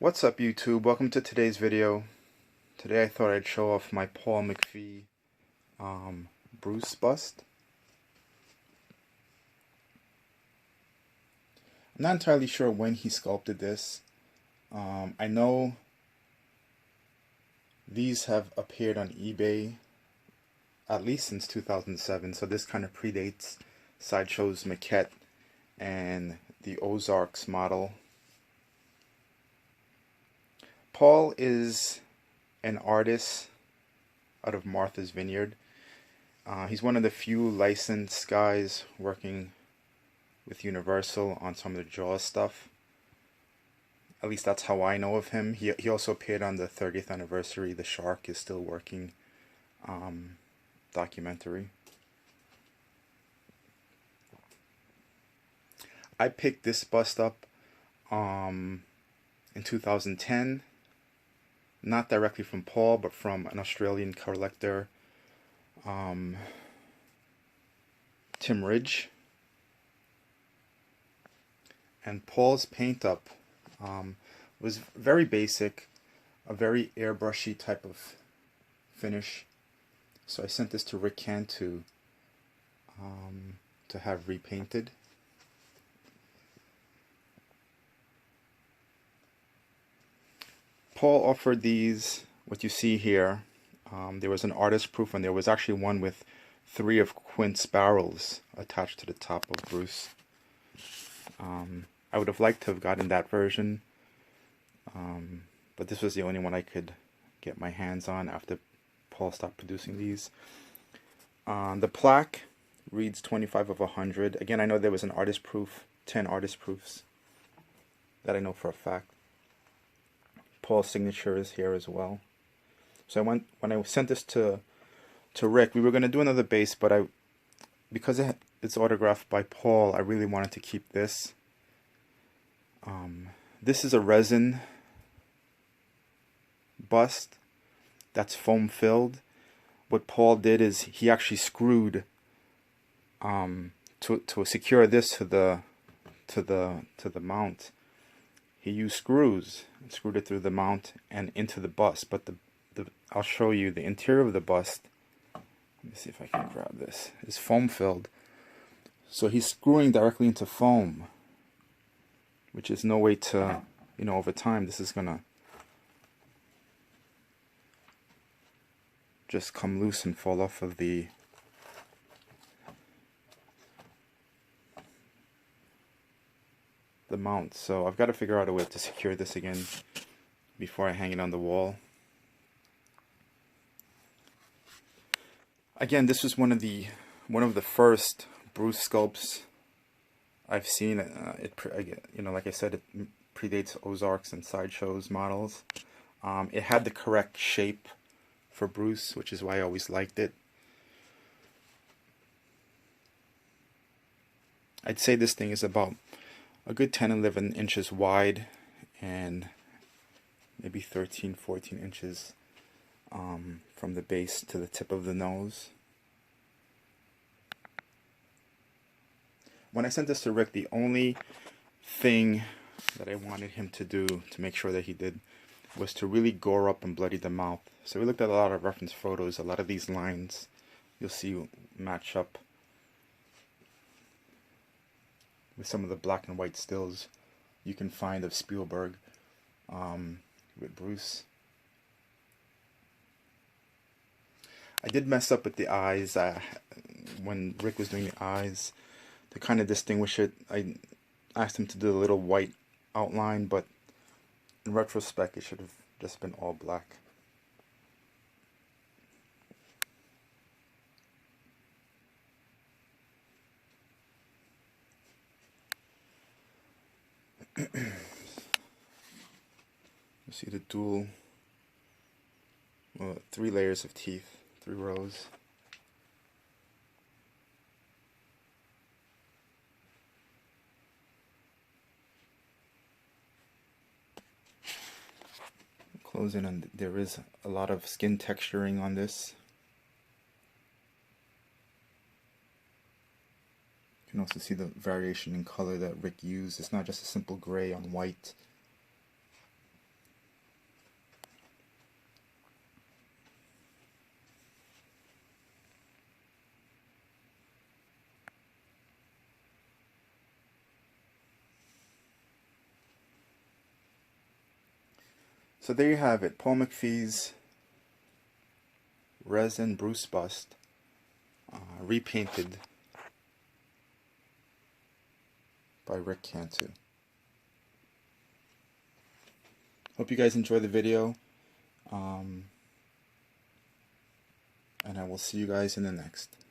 What's up, YouTube? Welcome to today's video. Today I thought I'd show off my Paul McPhee Bruce bust. I'm not entirely sure when he sculpted this. I know these have appeared on eBay at least since 2007, so this kind of predates Sideshow's maquette and the Ozark's model. Paul is an artist out of Martha's Vineyard. He's one of the few licensed guys working with Universal on some of the Jaws stuff. At least that's how I know of him. He also appeared on the 30th anniversary The Shark is Still Working documentary. I picked this bust up in 2010. Not directly from Paul, but from an Australian collector, Tim Ridge. And Paul's paint up was very basic, a very airbrushy type of finish. So I sent this to Rick Cantu to have repainted. Paul offered these, what you see here. There was an artist proof, and there was actually one with 3 of Quint's barrels attached to the top of Bruce. I would have liked to have gotten that version, but this was the only one I could get my hands on after Paul stopped producing these. The plaque reads 25 of 100. Again, I know there was an artist proof, 10 artist proofs that I know for a fact. Paul's signature is here as well. So when I sent this to Rick, we were going to do another base, but because it's autographed by Paul, I really wanted to keep this. This is a resin bust that's foam filled. What Paul did is he actually screwed to secure this to the mount. He used screws and screwed it through the mount and into the bust. But I'll show you the interior of the bust. Let me see if I can grab this. It's foam filled. So he's screwing directly into foam, which is no way to, over time this is gonna just come loose and fall off of the mount. So I've got to figure out a way to secure this again before I hang it on the wall. Again, this was one of the first Bruce sculpts I've seen. Like I said, it predates Ozark's and Sideshow's models. It had the correct shape for Bruce, which is why I always liked it. I'd say this thing is about a good 10-11 inches wide and maybe 13-14 inches from the base to the tip of the nose. When I sent this to Rick, the only thing that I wanted him to do to make sure that he did was to really gore up and bloody the mouth. So we looked at a lot of reference photos. A lot of these lines you'll see match up with some of the black and white stills you can find of Spielberg with Bruce. I did mess up with the eyes. When Rick was doing the eyes, to kind of distinguish it, I asked him to do a little white outline, but in retrospect it should have just been all black. You see the dual, 3 layers of teeth, 3 rows. Close in, and there is a lot of skin texturing on this. You can also see the variation in color that Rick used. It's not just a simple gray on white. So there you have it, Paul McPhee's Resin Bruce bust, repainted by Rick Cantu. Hope you guys enjoy the video, and I will see you guys in the next.